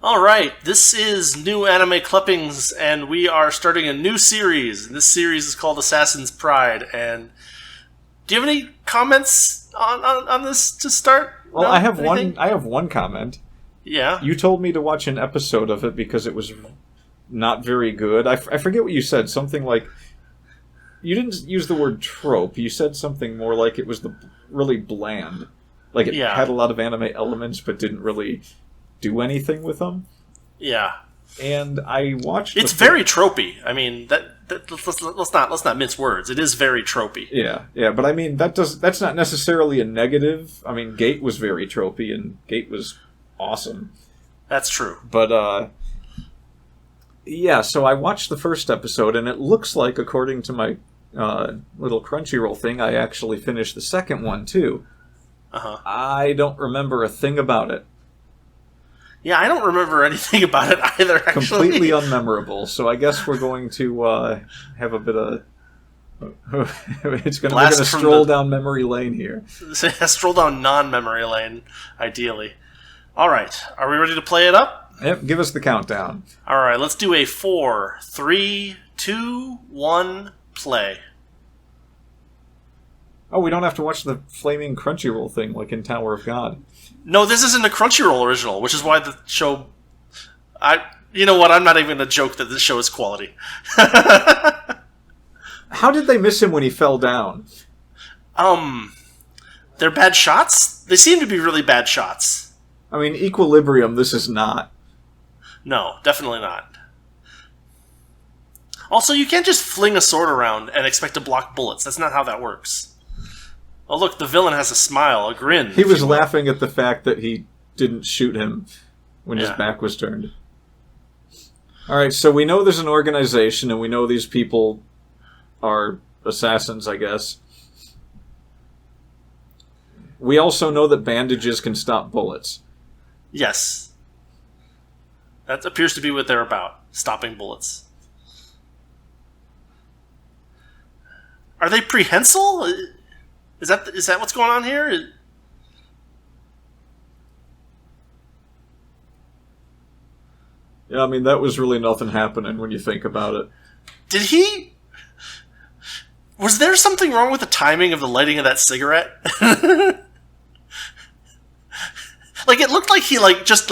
All right, this is New Anime Clippings, and we are starting a new series. This series is called Assassin's Pride. And do you have any comments on this to start? Well, No? I have Anything? one. I have one comment. Yeah. You told me to watch an episode of it because it was not very good. I forget what you said. Something like you didn't use the word trope. You said something more like it was really bland, like it Yeah. had a lot of anime elements but didn't really do anything with them. Yeah. And I watched. It's very tropey. I mean, let's not mince words. It is very tropey. Yeah, but I mean that's not necessarily a negative. I mean, Gate was very tropey, and Gate was awesome. That's true. But yeah. So I watched the first episode, and it looks like, according to my little Crunchyroll thing, I actually finished the second one too. I don't remember a thing about it. Yeah, I don't remember anything about it either, actually. Completely unmemorable. So I guess we're going to have a bit of... We're going to stroll down memory lane here. Stroll down non-memory lane, ideally. All right, are we ready to play it up? Yep, give us the countdown. All right, let's do a 4, 3, 2, 1, play. Oh, we don't have to watch the flaming Crunchyroll thing like in Tower of God. No, this isn't a Crunchyroll original, which is why the show... You know what, I'm not even going to joke that this show is quality. How did they miss him when he fell down? They're bad shots? They seem to be really bad shots. I mean, Equilibrium, this is not. No, definitely not. Also, you can't just fling a sword around and expect to block bullets. That's not how that works. Oh, look, the villain has a smile, a grin. He was laughing at the fact that he didn't shoot him when his back was turned. Alright, so we know there's an organization, and we know these people are assassins, I guess. We also know that bandages can stop bullets. Yes. That appears to be what they're about. Stopping bullets. Are they prehensile? Is that what's going on here? Yeah, I mean, that was really nothing happening when you think about it. Did he... Was there something wrong with the timing of the lighting of that cigarette? Like, it looked like he, just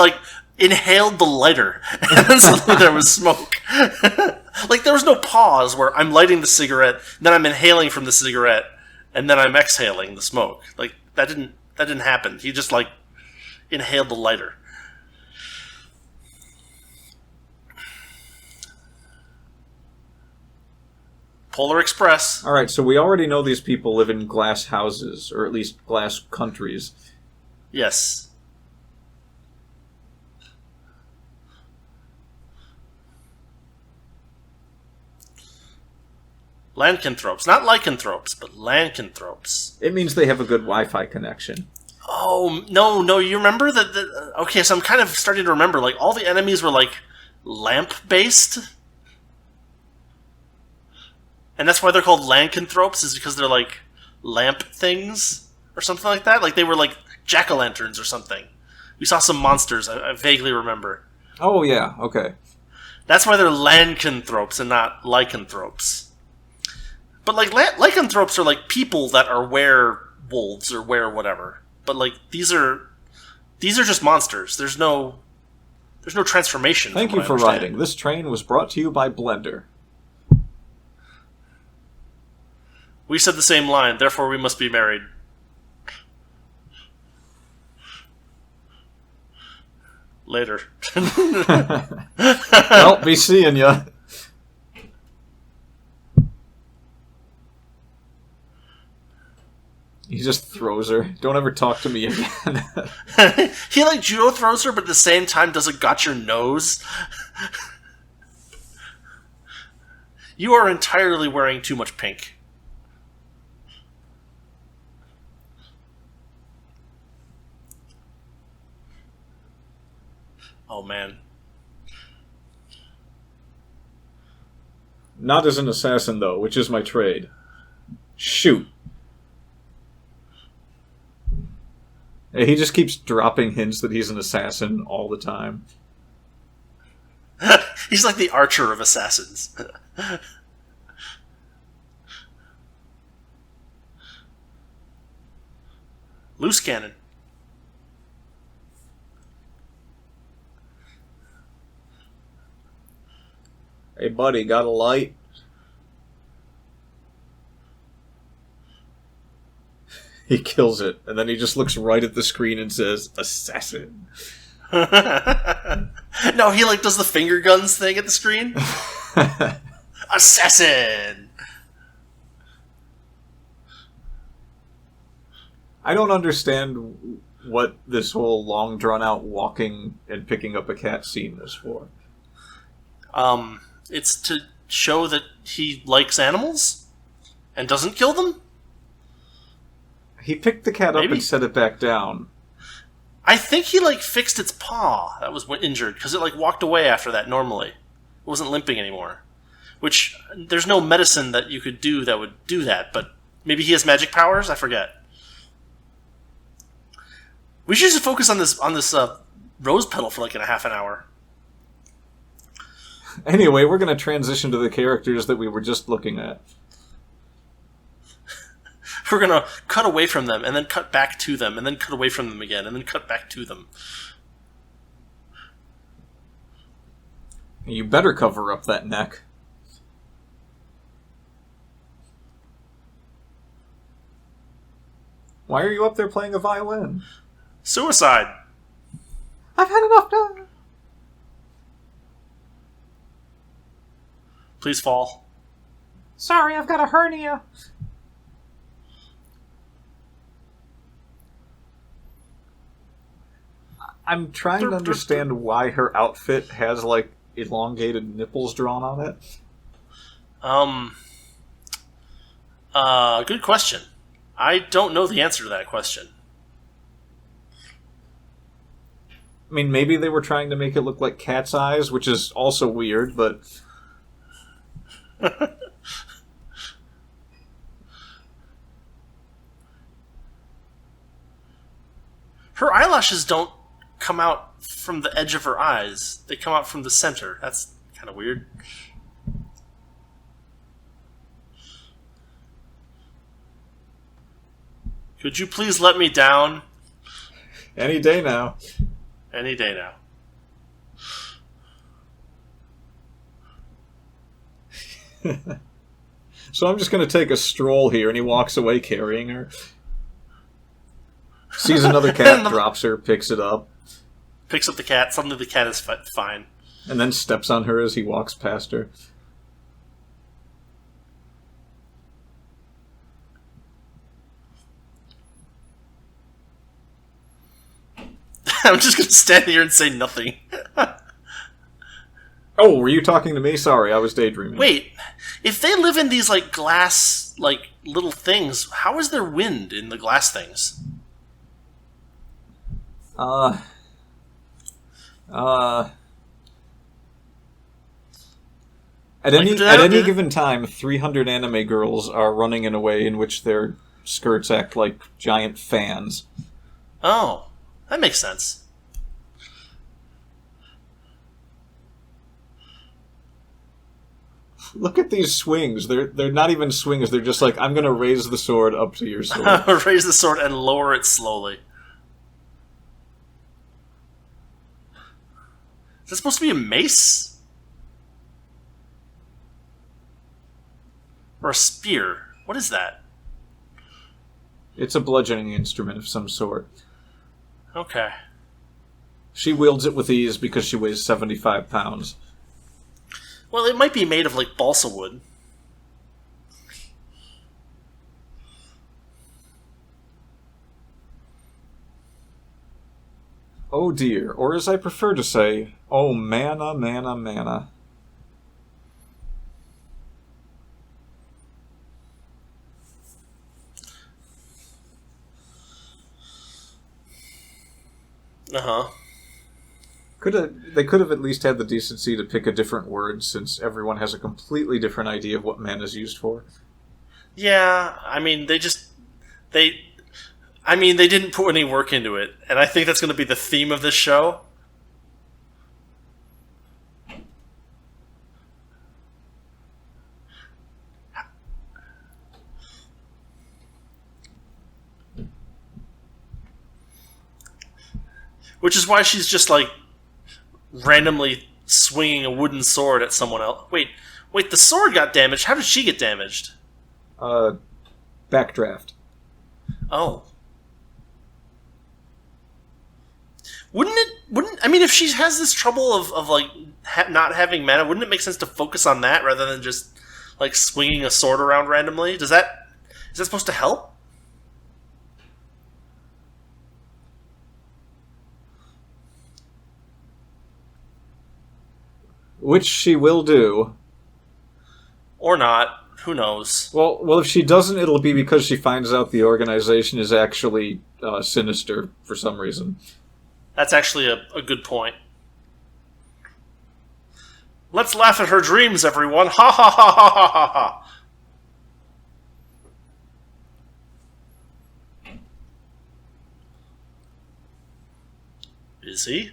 inhaled the lighter, and then suddenly there was smoke. Like, there was no pause where I'm lighting the cigarette, then I'm inhaling from the cigarette, and then I'm exhaling the smoke. Like, that didn't happen. He just, inhaled the lighter. Polar Express. Alright, so we already know these people live in glass houses, or at least glass countries. Yes. Lycanthropes. Not lycanthropes, but lycanthropes. It means they have a good Wi-Fi connection. Oh, no, you remember that? Okay, so I'm kind of starting to remember, all the enemies were, lamp-based? And that's why they're called lycanthropes, is because they're, lamp things? Or something like that? They were, jack-o'-lanterns or something. We saw some monsters, I vaguely remember. Oh, yeah, okay. That's why they're lycanthropes and not lycanthropes. But, lycanthropes are, people that are werewolves or whatever. But, these are just monsters. There's no transformation. Thank you for riding. This train was brought to you by Blender. We said the same line, therefore we must be married. Later. Well, be seeing ya. He just throws her. Don't ever talk to me again. He judo throws her, but at the same time does a got your nose. You are entirely wearing too much pink. Oh, man. Not as an assassin, though, which is my trade. Shoot. He just keeps dropping hints that he's an assassin all the time. He's like the Archer of assassins. Loose cannon. Hey, buddy, got a light? He kills it, and then he just looks right at the screen and says, "Assassin." No, he like does the finger guns thing at the screen. Assassin. I don't understand what this whole long drawn out walking and picking up a cat scene was for. It's to show that he likes animals and doesn't kill them. He picked the cat up Maybe. and set it back down. I think he like fixed its paw that was injured because it like walked away after that. Normally, it wasn't limping anymore. Which there's no medicine that you could do that would do that. But maybe he has magic powers. I forget. We should just focus on this rose petal for like a half an hour. Anyway, we're going to transition to the characters that we were just looking at. We're going to cut away from them, and then cut back to them, and then cut away from them again, and then cut back to them. You better cover up that neck. Why are you up there playing a violin? Suicide. I've had enough time. Please fall. Sorry, I've got a hernia. I'm trying to understand why her outfit has, like, elongated nipples drawn on it. Good question. I don't know the answer to that question. I mean, maybe they were trying to make it look like cat's eyes, which is also weird, but... Her eyelashes don't come out from the edge of her eyes. They come out from the center. That's kind of weird. Could you please let me down? Any day now. Any day now. So I'm just going to take a stroll here, and he walks away carrying her. Sees another cat, drops her, picks it up. Picks up the cat. Suddenly the cat is fine. And then steps on her as he walks past her. I'm just going to stand here and say nothing. Oh, were you talking to me? Sorry, I was daydreaming. Wait, if they live in these, like, glass, like, little things, how is there wind in the glass things? At any given time, 300 anime girls are running in a way in which their skirts act like giant fans. Oh, that makes sense. Look at these swings. They're not even swings. They're just like, I'm going to raise the sword up to your sword. Raise the sword and lower it slowly. Is that supposed to be a mace? Or a spear? What is that? It's a bludgeoning instrument of some sort. Okay. She wields it with ease because she weighs 75 pounds. Well, it might be made of, like, balsa wood. Oh dear, or as I prefer to say, oh manna, manna, manna. Uh-huh. They could have at least had the decency to pick a different word, since everyone has a completely different idea of what man is used for. Yeah, I mean, they didn't put any work into it, and I think that's going to be the theme of this show. Which is why she's just, like, randomly swinging a wooden sword at someone else. Wait, the sword got damaged. How did she get damaged? Backdraft. Oh. I mean, if she has this trouble of like, not having mana, wouldn't it make sense to focus on that rather than just, like, swinging a sword around randomly? Is that supposed to help? Which she will do. Or not. Who knows? Well, if she doesn't, it'll be because she finds out the organization is actually sinister for some reason. That's actually a good point. Let's laugh at her dreams, everyone. Ha ha ha ha ha ha ha. Is he?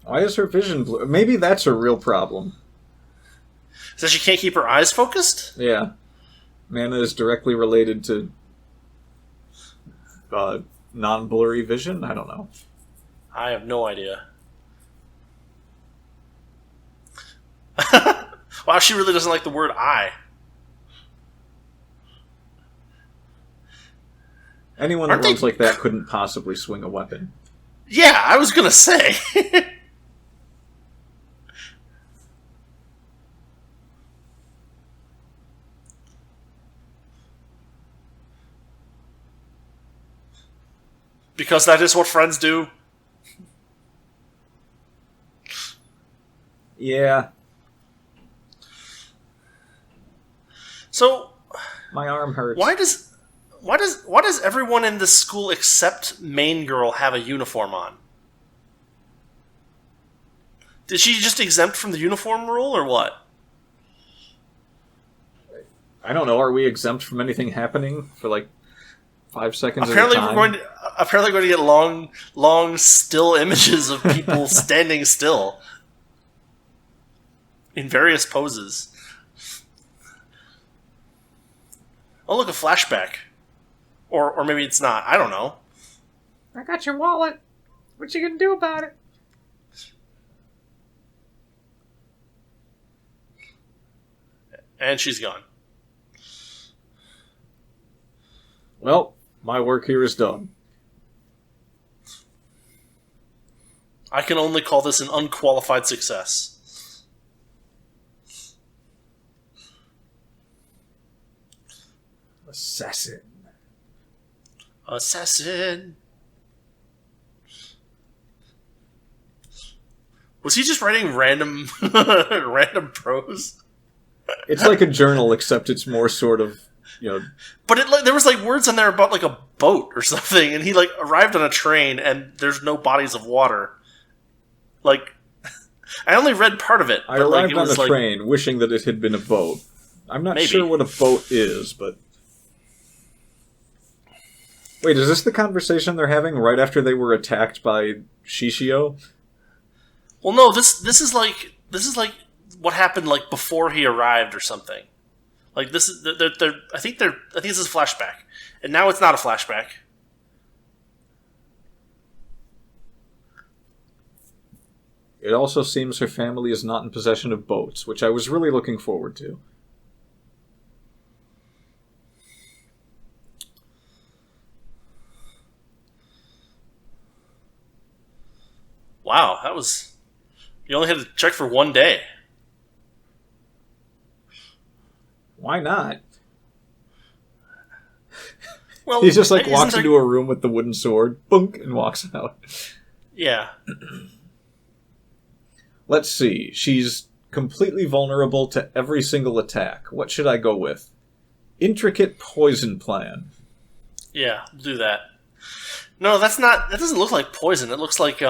Why is her vision blue? Maybe that's a real problem. So she can't keep her eyes focused? Yeah. Mana is directly related to non-blurry vision? I don't know. I have no idea. Wow, she really doesn't like the word eye. Anyone that runs like that couldn't possibly swing a weapon. Yeah, I was gonna say. Because that is what friends do. Yeah. So, my arm hurts. Why does everyone in this school except main girl have a uniform on? Did she just exempt from the uniform rule, or what? I don't know. Are we exempt from anything happening for like 5 seconds Apparently, at a time? we're going to get long still images of people standing still in various poses. Oh, look, a flashback. Or maybe it's not. I don't know. I got your wallet. What you gonna do about it? And she's gone. Well, my work here is done. I can only call this an unqualified success. Assassin. Was he just writing random prose? It's like a journal, except it's more sort of, But there was like words in there about like a boat or something, and he like arrived on a train, and there's no bodies of water. Like, I only read part of it. I arrived on a train, wishing that it had been a boat. I'm not sure what a boat is, but... Wait, is this the conversation they're having right after they were attacked by Shishio? Well, no. This is like what happened like before he arrived or something. Like this is I think this is a flashback, and now it's not a flashback. It also seems her family is not in possession of boats, which I was really looking forward to. Wow, that was... You only had to check for 1 day. Why not? Well, he just like walks into a room with the wooden sword, bunk, and walks out. Yeah. Let's see. She's completely vulnerable to every single attack. What should I go with? Intricate poison plan. Yeah, do that. No, that's not... That doesn't look like poison. It looks like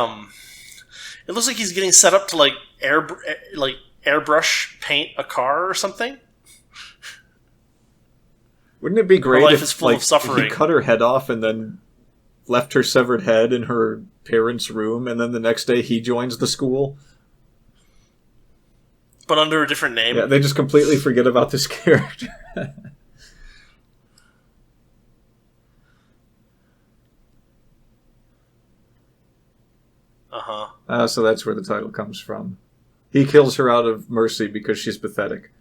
he's getting set up to like airbrush paint a car or something. Wouldn't it be great her life if, is full of suffering. He cut her head off and then left her severed head in her parents' room, and then the next day he joins the school? But under a different name. Yeah, they just completely forget about this character. So that's where the title comes from. He kills her out of mercy because she's pathetic.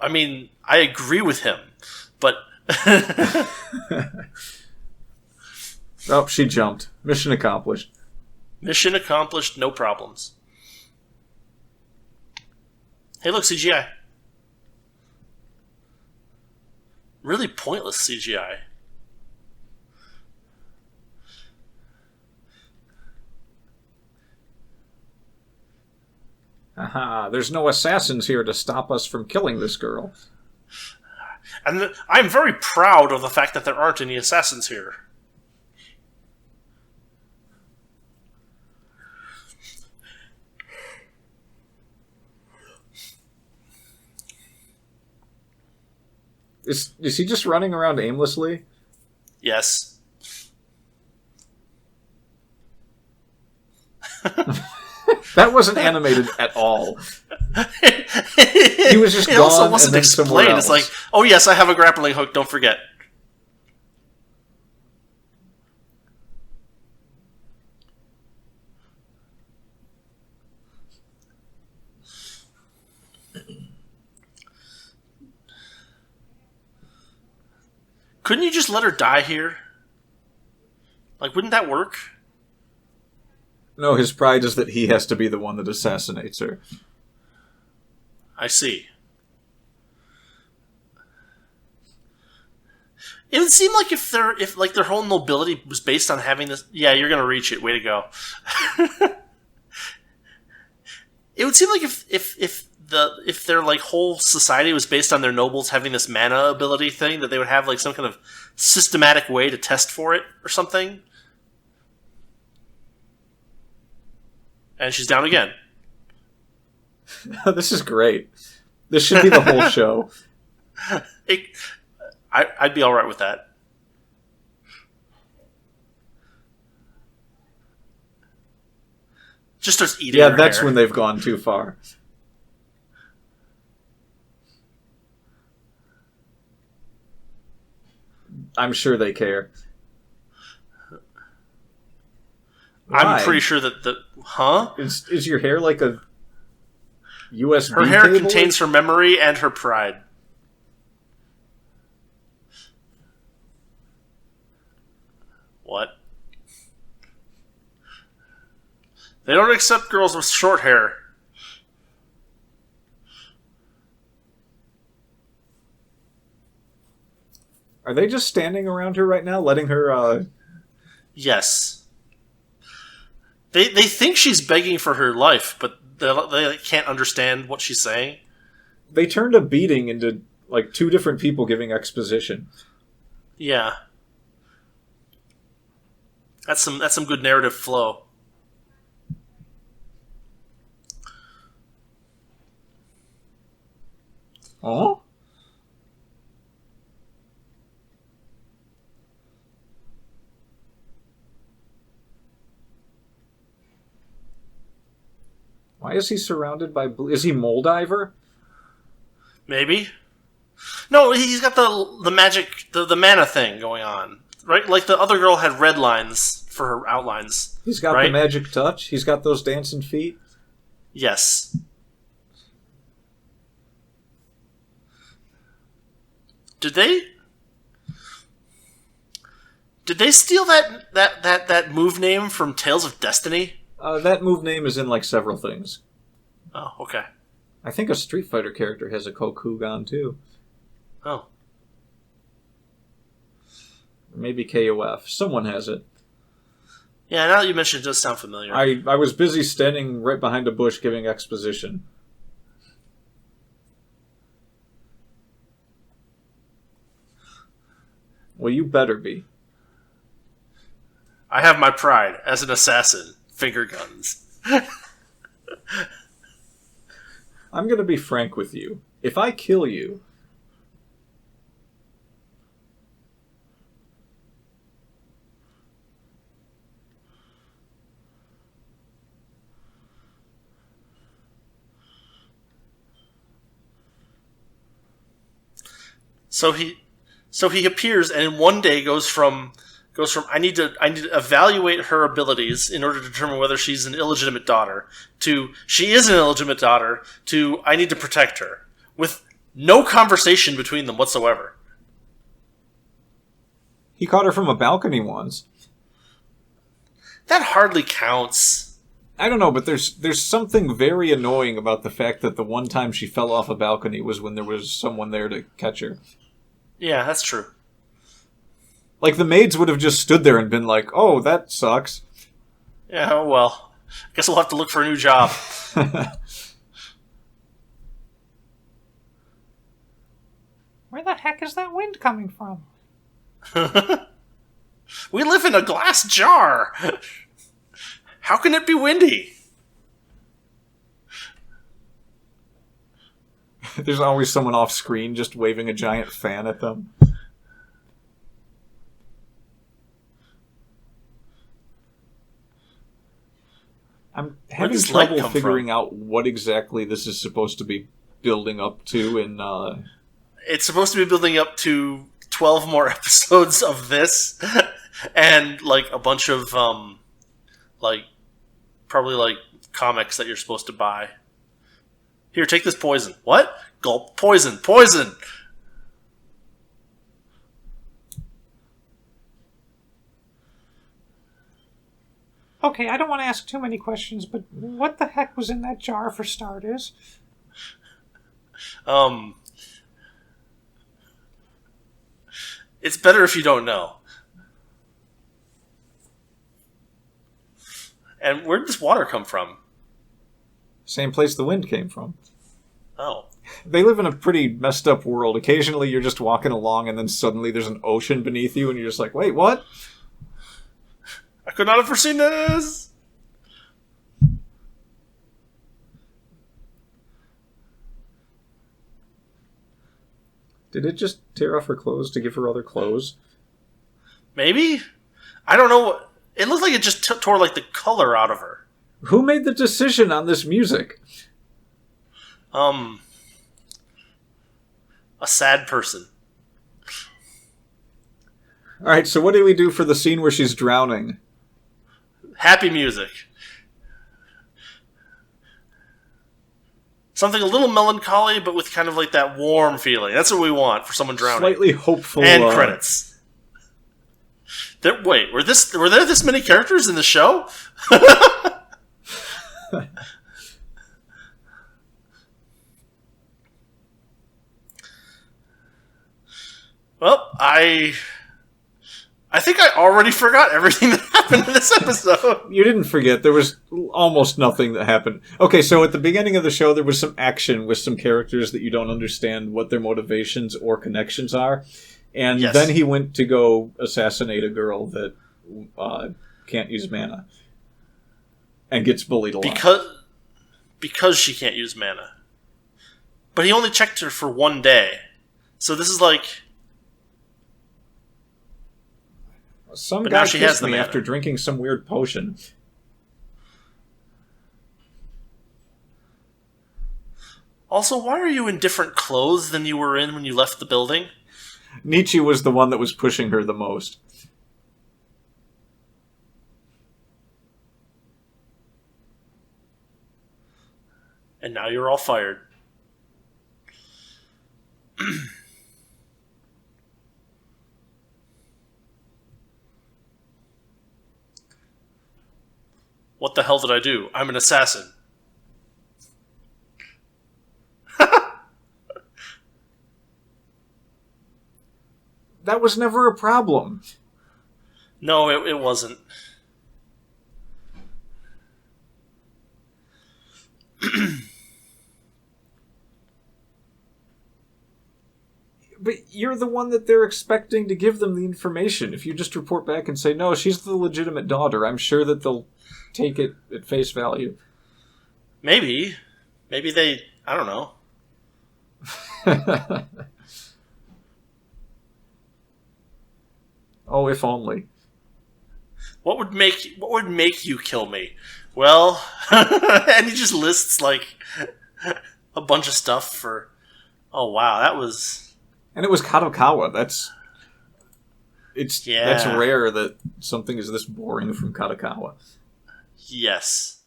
I agree with him, but... Oh, she jumped. Mission accomplished. Mission accomplished, no problems. Hey, look, CGI. Really pointless CGI. Aha, there's no assassins here to stop us from killing this girl. And I'm very proud of the fact that there aren't any assassins here. Is he just running around aimlessly? Yes. That wasn't animated at all. He was just gone. It also wasn't and then somewhere explained. else. It's like, oh yes, I have a grappling hook, don't forget. Couldn't you just let her die here? Like, wouldn't that work? No, his pride is that he has to be the one that assassinates her. I see. It would seem like if their whole nobility was based on having this... Yeah, you're gonna reach it. Way to go. It would seem like if their like whole society was based on their nobles having this mana ability thing, that they would have like some kind of systematic way to test for it or something. And she's down again. This is great. This should be the whole show. I'd be all right with that. Just starts eating. Yeah, her that's hair. when they've gone too far. I'm sure they care. I'm Why? pretty sure that the... Huh? Is your hair like a USB Her hair cable? contains her memory and her pride. What? They don't accept girls with short hair. Are they just standing around her right now, letting her, Yes. They think she's begging for her life, but they can't understand what she's saying. They turned a beating into, like, two different people giving exposition. Yeah. That's some good narrative flow. Oh? Why is he surrounded by blue? Is he Moldiver? Maybe. No, he's got the magic, the mana thing going on, right? Like the other girl had red lines for her outlines. He's got right? the magic touch. He's got those dancing feet. Yes. Did they steal that move name from Tales of Destiny? That move name is in, like, several things. Oh, okay. I think a Street Fighter character has a Kokugan, too. Oh. Or maybe KOF. Someone has it. Yeah, now that you mention it, it does sound familiar. I was busy standing right behind a bush giving exposition. Well, you better be. I have my pride as an assassin. Finger guns. I'm going to be frank with you. If I kill you... So he appears and in one day goes from goes from I need to evaluate her abilities in order to determine whether she's an illegitimate daughter to she is an illegitimate daughter to I need to protect her, with no conversation between them whatsoever. He caught her from a balcony once. That hardly counts. I don't know, but there's something very annoying about the fact that the one time she fell off a balcony was when there was someone there to catch her. Yeah, that's true. Like, the maids would have just stood there and been like, oh, that sucks. Yeah, well, I guess we'll have to look for a new job. Where the heck is that wind coming from? We live in a glass jar. How can it be windy? There's always someone off screen just waving a giant fan at them. I'm having trouble figuring out what exactly this is supposed to be building up to in... It's supposed to be building up to 12 more episodes of this, and, like, a bunch of, probably comics that you're supposed to buy. Here, take this poison. What? Gulp. Poison. Poison! Okay, I don't want to ask too many questions, but what the heck was in that jar for starters? It's better if you don't know. And where did this water come from? Same place the wind came from. Oh. They live in a pretty messed up world. Occasionally you're just walking along and then suddenly there's an ocean beneath you and you're just like, wait, what? I could not have foreseen this! Did it just tear off her clothes to give her other clothes? Maybe? I don't know. It looked like it just tore, the color out of her. Who made the decision on this music? A sad person. Alright, so what do we do for the scene where she's drowning? Happy music. Something a little melancholy, but with kind of that warm feeling. That's what we want for someone drowning. Slightly hopeful. And credits. Wait, were there this many characters in the show? Well, I think I already forgot everything that happened in this episode. You didn't forget. There was almost nothing that happened. Okay, so at the beginning of the show, there was some action with some characters that you don't understand what their motivations or connections are. And yes. Then he went to go assassinate a girl that can't use mana. And gets bullied a lot. Because she can't use mana. But he only checked her for one day. So this is Some but guy now she has kissed the me mana. after drinking some weird potion. Also, why are you in different clothes than you were in when you left the building? Nietzsche was the one that was pushing her the most. And now you're all fired. What the hell did I do? I'm an assassin. That was never a problem. No, it wasn't. But you're the one that they're expecting to give them the information. If you just report back and say, no, she's the legitimate daughter, I'm sure that they'll take it at face value. Maybe. Maybe they... I don't know. Oh, if only. What would make you kill me? Well, and he just lists a bunch of stuff for... Oh, wow, that was... And it was Kadokawa. That's... That's rare that something is this boring from Kadokawa. Yes.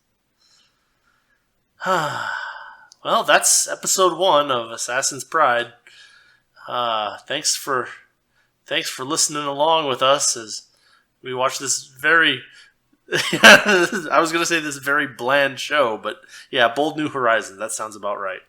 Well, that's episode 1 of Assassin's Pride. Thanks for listening along with us as we watch this very I was going to say this very bland show, but yeah, Bold New Horizons. That sounds about right.